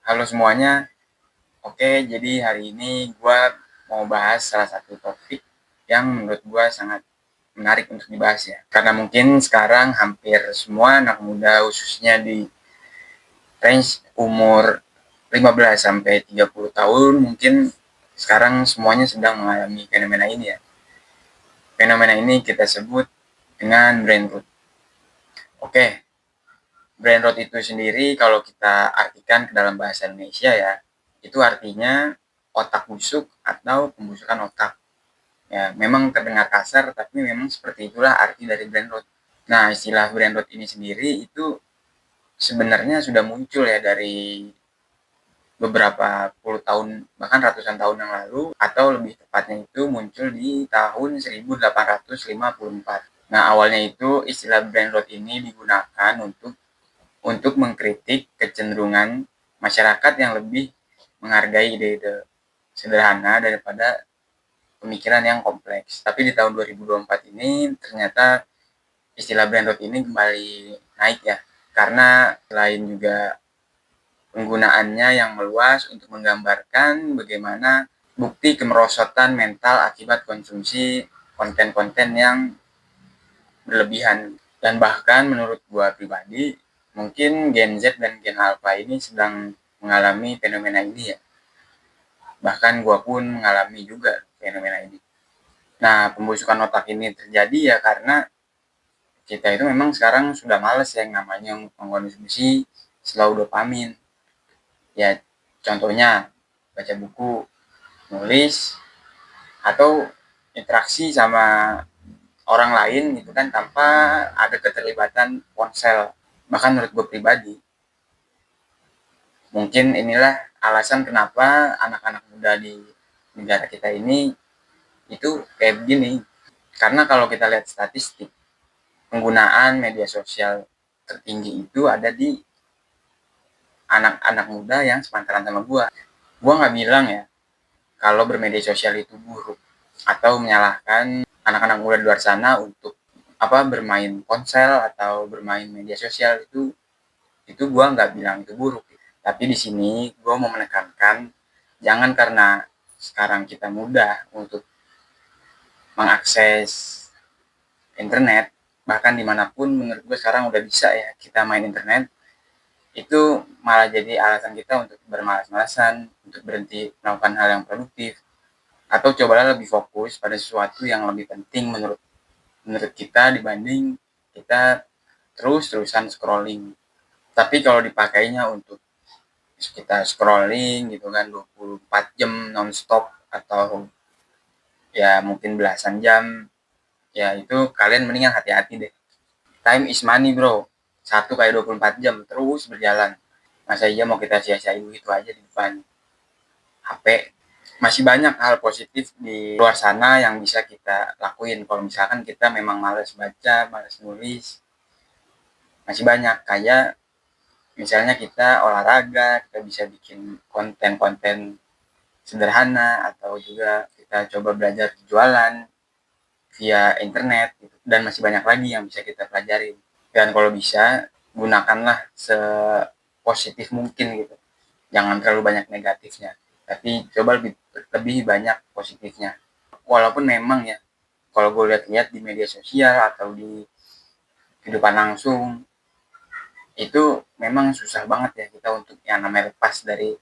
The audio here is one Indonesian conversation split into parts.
Halo semuanya, oke jadi hari ini gue mau bahas salah satu topik yang menurut gue sangat menarik untuk dibahas ya. Karena mungkin sekarang hampir semua anak muda khususnya di range umur 15 sampai 30 tahun mungkin sekarang semuanya sedang mengalami fenomena ini ya. Fenomena ini kita sebut dengan brain rot. Oke, brain rot itu sendiri kalau kita artikan ke dalam bahasa Indonesia ya, itu artinya otak busuk atau pembusukan otak. Ya, memang terdengar kasar, tapi memang seperti itulah arti dari brain rot. Nah, istilah brain rot ini sendiri itu sebenarnya sudah muncul ya dari beberapa puluh tahun, bahkan ratusan tahun yang lalu, atau lebih tepatnya itu muncul di tahun 1854. Nah, awalnya itu istilah brain rot ini digunakan untuk mengkritik kecenderungan masyarakat yang lebih menghargai ide-ide sederhana daripada pemikiran yang kompleks. Tapi di tahun 2024 ini ternyata istilah brain rot ini kembali naik ya. Karena selain juga penggunaannya yang meluas untuk menggambarkan bagaimana bukti kemerosotan mental akibat konsumsi konten-konten yang berlebihan. Dan bahkan menurut gua pribadi, mungkin Gen Z dan Gen Alpha ini sedang mengalami fenomena ini ya. Bahkan gua pun mengalami juga fenomena ini. Nah, pembusukan otak ini terjadi ya karena kita itu memang sekarang sudah males yang namanya mengkonsumsi slow dopamin. Ya, contohnya baca buku, nulis, atau interaksi sama orang lain gitu kan tanpa ada keterlibatan ponsel. Bahkan menurut gue pribadi, mungkin inilah alasan kenapa anak-anak muda di negara kita ini itu kayak begini. Karena kalau kita lihat statistik, penggunaan media sosial tertinggi itu ada di anak-anak muda yang sepantaran sama gue. Gue nggak bilang ya kalau bermedia sosial itu buruk atau menyalahkan anak-anak muda di luar sana untuk bermain ponsel atau bermain media sosial. Itu gue nggak bilang itu buruk, tapi di sini gue mau menekankan jangan karena sekarang kita mudah untuk mengakses internet, bahkan dimanapun menurut gue sekarang udah bisa ya kita main internet, itu malah jadi alasan kita untuk bermalas-malasan, untuk berhenti melakukan hal yang produktif, atau cobalah lebih fokus pada sesuatu yang lebih penting menurut kita dibanding kita terus-terusan scrolling. Tapi kalau dipakainya untuk kita scrolling gitu kan 24 jam non-stop atau ya mungkin belasan jam, ya itu kalian mendingan hati-hati deh. Time is money bro, satu kali 24 jam terus berjalan, masa iya mau kita sia-siain gitu aja di depan HP. Masih banyak hal positif di luar sana yang bisa kita lakuin kalau misalkan kita memang males baca, males nulis. Masih banyak kayak misalnya kita olahraga, kita bisa bikin konten-konten sederhana, atau juga kita coba belajar jualan via internet gitu. Dan masih banyak lagi yang bisa kita pelajari. Dan kalau bisa gunakanlah sepositif mungkin gitu, jangan terlalu banyak negatifnya, tapi coba lebih banyak positifnya. Walaupun memang ya kalau gue lihat-lihat di media sosial atau di kehidupan langsung itu memang susah banget ya kita untuk yang namanya lepas dari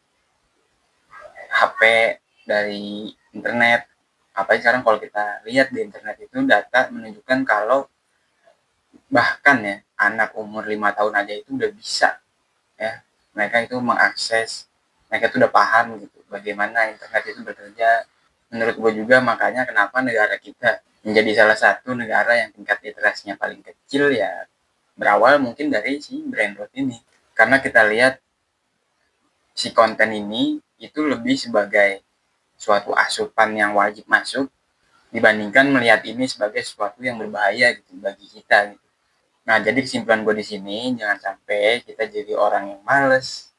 HP, dari internet. Apalagi sekarang kalau kita lihat di internet itu data menunjukkan kalau bahkan ya anak umur 5 tahun aja itu udah bisa ya, mereka itu mengakses, mereka itu udah paham gitu bagaimana internet itu bekerja. Menurut gue juga makanya kenapa negara kita menjadi salah satu negara yang tingkat literasinya paling kecil ya, berawal mungkin dari si brain rot ini. Karena kita lihat si konten ini itu lebih sebagai suatu asupan yang wajib masuk dibandingkan melihat ini sebagai sesuatu yang berbahaya gitu bagi kita gitu. Nah, jadi kesimpulan gue di sini jangan sampai kita jadi orang yang males,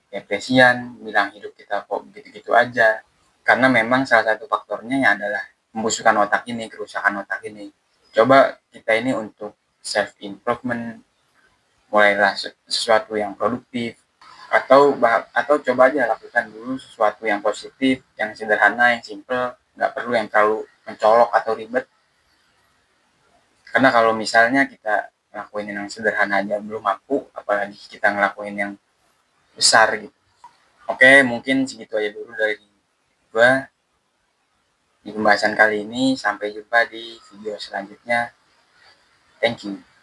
depresian, bilang hidup kita kok begitu-gitu aja. Karena memang salah satu faktornya yang adalah pembusukan otak ini, kerusakan otak ini. Coba kita ini untuk self improvement, mulailah sesuatu yang produktif, atau coba aja lakukan dulu sesuatu yang positif, yang sederhana, yang simple, nggak perlu yang terlalu mencolok atau ribet. Karena kalau misalnya kita ngelakuin yang sederhana aja belum mampu, apalagi kita ngelakuin yang besar gitu. Oke, mungkin segitu aja dulu dari gua di pembahasan kali ini. Sampai jumpa di video selanjutnya. Thank you.